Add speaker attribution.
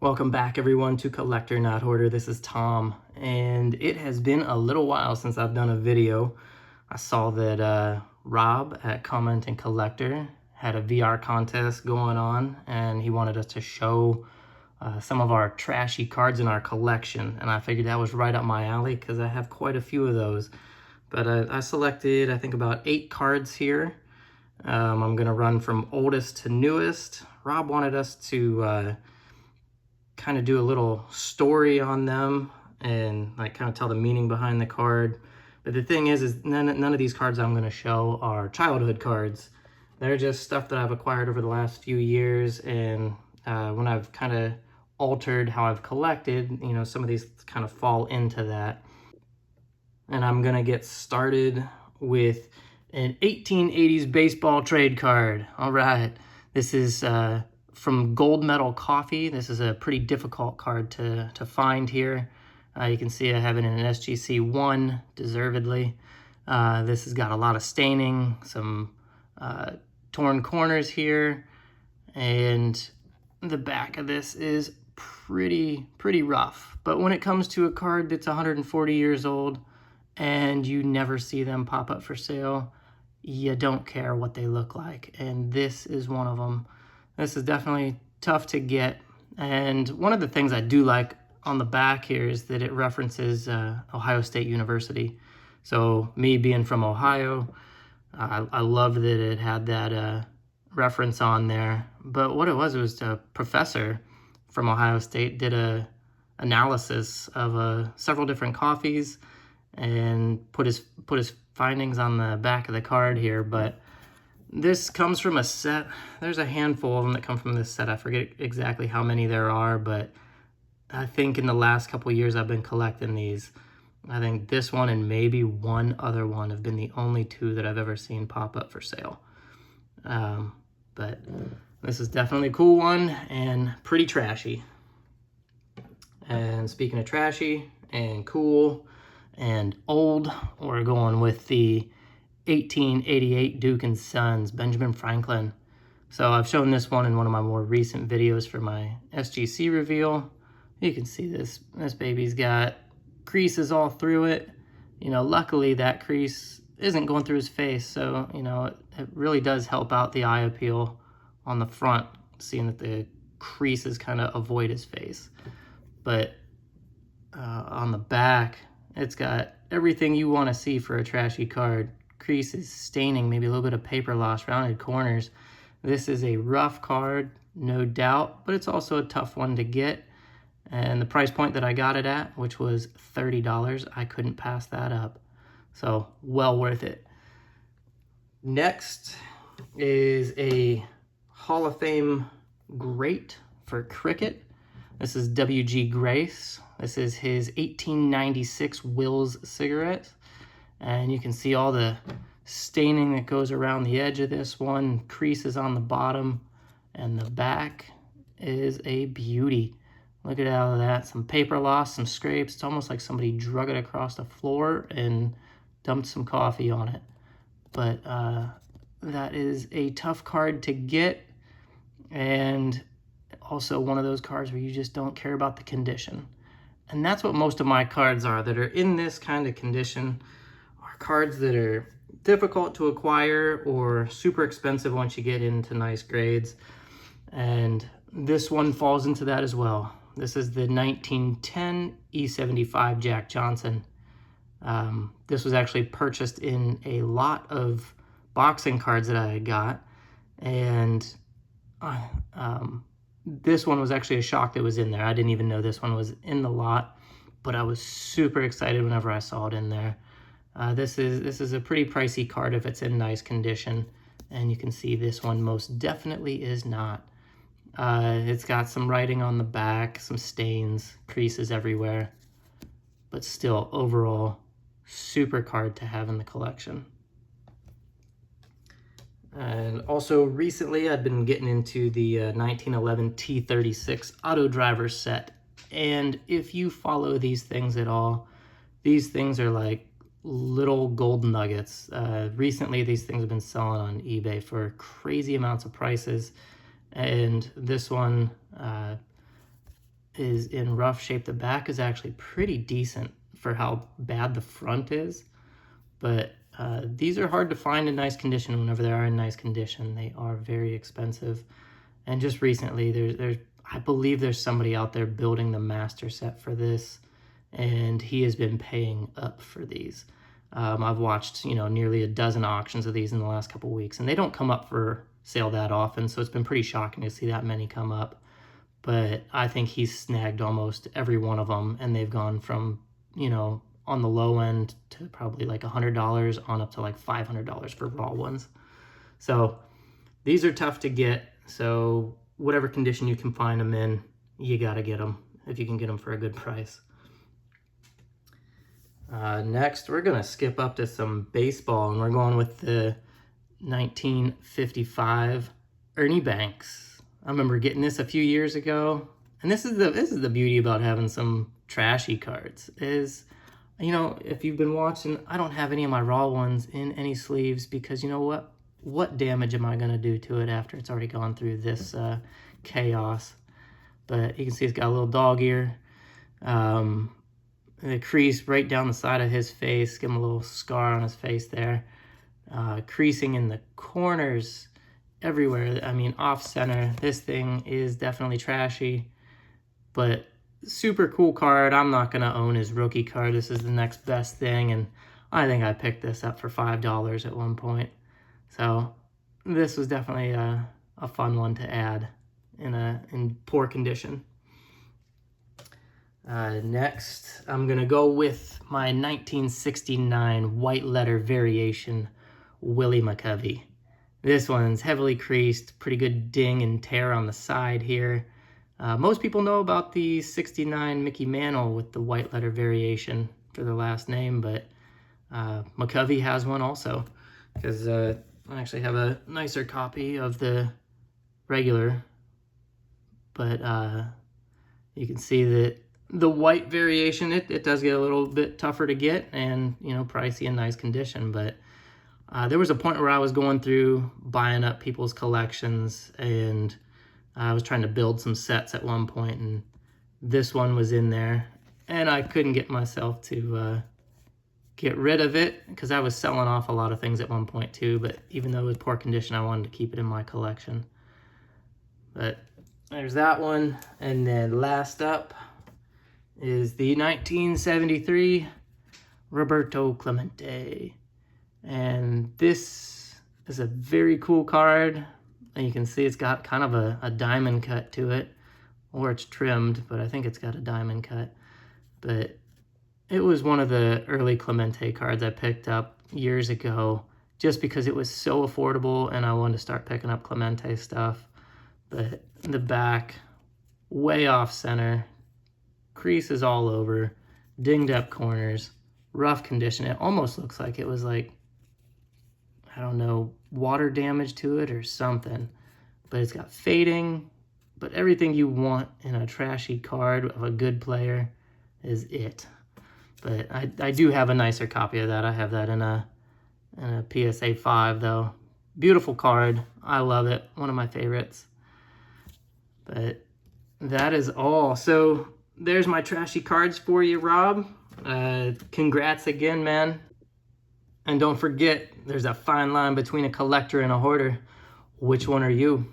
Speaker 1: Welcome back everyone to Collector Not Hoarder. This is Tom, and it has been a little while since I've done a video. I saw that Rob at Comment and Collector had a VR contest going on, and he wanted us to show some of our trashy cards in our collection, and I figured that was right up my alley because I have quite a few of those. But I selected, I think, about 8 cards here. I'm going to run from oldest to newest. Rob wanted us to kind of do a little story on them and like kind of tell the meaning behind the card. But the thing is none of these cards I'm going to show are childhood cards. They're just stuff that I've acquired over the last few years, and when I've kind of altered how I've collected, you know, some of these kind of fall into that. And I'm going to get started with an 1880s baseball trade card. All right, this is from Gold Medal Coffee. This is a pretty difficult card to find here. You can see I have it in an SGC 1, deservedly. This has got a lot of staining, some torn corners here, and the back of this is pretty rough. But when it comes to a card that's 140 years old and you never see them pop up for sale, you don't care what they look like, and this is one of them. This is definitely tough to get, and one of the things I do like on the back here is that it references Ohio State University. So me being from Ohio, I love that it had that reference on there. But what it was a professor from Ohio State did a analysis of several different coffees and put his findings on the back of the card here. But this comes from a set. There's a handful of them that come from this set. I forget exactly how many there are, but I think in the last couple of years I've been collecting these. I think this one and maybe one other one have been the only 2 that I've ever seen pop up for sale. But this is definitely a cool one and pretty trashy. And speaking of trashy and cool and old, we're going with the 1888 Duke & Sons, Benjamin Franklin. So I've shown this one in one of my more recent videos for my SGC reveal. You can see this baby's got creases all through it. You know, luckily that crease isn't going through his face, so, you know, it really does help out the eye appeal on the front, seeing that the creases kind of avoid his face. But on the back, it's got everything you want to see for a trashy card. Creases, staining, maybe a little bit of paper loss, rounded corners. This is a rough card, no doubt, but it's also a tough one to get. And the price point that I got it at, which was $30, I couldn't pass that up. So well worth it. Next is a Hall of Fame great for cricket. This is W.G. Grace. This is his 1896 Wills cigarette. And you can see all the staining that goes around the edge of this one, creases on the bottom, and the back is a beauty. Look at all of that, some paper loss, some scrapes. It's almost like somebody drug it across the floor and dumped some coffee on it. But that is a tough card to get, and also one of those cards where you just don't care about the condition. And that's what most of my cards are that are in this kind of condition. Cards that are difficult to acquire or super expensive once you get into nice grades. And this one falls into that as well. This is the 1910 E75 Jack Johnson. This was actually purchased in a lot of boxing cards that I had got. And this one was actually a shock that was in there. I didn't even know this one was in the lot, but I was super excited whenever I saw it in there. This is a pretty pricey card if it's in nice condition, and you can see this one most definitely is not. It's got some writing on the back, some stains, creases everywhere, but still overall super card to have in the collection. And also recently I've been getting into the 1911 T36 Auto Driver set, and if you follow these things at all, these things are like little gold nuggets. Recently, these things have been selling on eBay for crazy amounts of prices, and this one is in rough shape. The back is actually pretty decent for how bad the front is. But these are hard to find in nice condition. Whenever they are in nice condition, they are very expensive. And just recently, I believe there's somebody out there building the master set for this, and he has been paying up for these. I've watched, nearly a dozen auctions of these in the last couple weeks, and they don't come up for sale that often, so it's been pretty shocking to see that many come up. But I think he's snagged almost every one of them, and they've gone from, on the low end to probably like $100 on up to like $500 for raw ones. So these are tough to get. So whatever condition you can find them in, you got to get them if you can get them for a good price. Next, we're going to skip up to some baseball, and we're going with the 1955 Ernie Banks. I remember getting this a few years ago, and this is the beauty about having some trashy cards is, if you've been watching, I don't have any of my raw ones in any sleeves because you know what? What damage am I going to do to it after it's already gone through this chaos? But you can see it's got a little dog ear. The crease right down the side of his face. Give him a little scar on his face there. Creasing in the corners everywhere. I mean, off center. This thing is definitely trashy, but super cool card. I'm not going to own his rookie card. This is the next best thing, and I think I picked this up for $5 at one point. So this was definitely a fun one to add in poor condition. Next, I'm going to go with my 1969 white letter variation, Willie McCovey. This one's heavily creased, pretty good ding and tear on the side here. Most people know about the 69 Mickey Mantle with the white letter variation for their last name, but McCovey has one also, because I actually have a nicer copy of the regular, but you can see that the white variation, it does get a little bit tougher to get and, pricey in nice condition, but there was a point where I was going through buying up people's collections, and I was trying to build some sets at one point, and this one was in there, and I couldn't get myself to get rid of it because I was selling off a lot of things at one point too, but even though it was poor condition, I wanted to keep it in my collection. But there's that one, and then last up is the 1973 Roberto Clemente. And this is a very cool card. And you can see it's got kind of a diamond cut to it, or it's trimmed, but I think it's got a diamond cut. But it was one of the early Clemente cards I picked up years ago just because it was so affordable and I wanted to start picking up Clemente stuff. But the back, way off center, creases all over, dinged up corners, rough condition. It almost looks like it was like, I don't know, water damage to it or something. But it's got fading, but everything you want in a trashy card of a good player is it. But I do have a nicer copy of that. I have that in a PSA 5 though. Beautiful card. I love it. One of my favorites. But that is all. So there's my trashy cards for you, Rob. Congrats again, man. And don't forget, there's a fine line between a collector and a hoarder. Which one are you?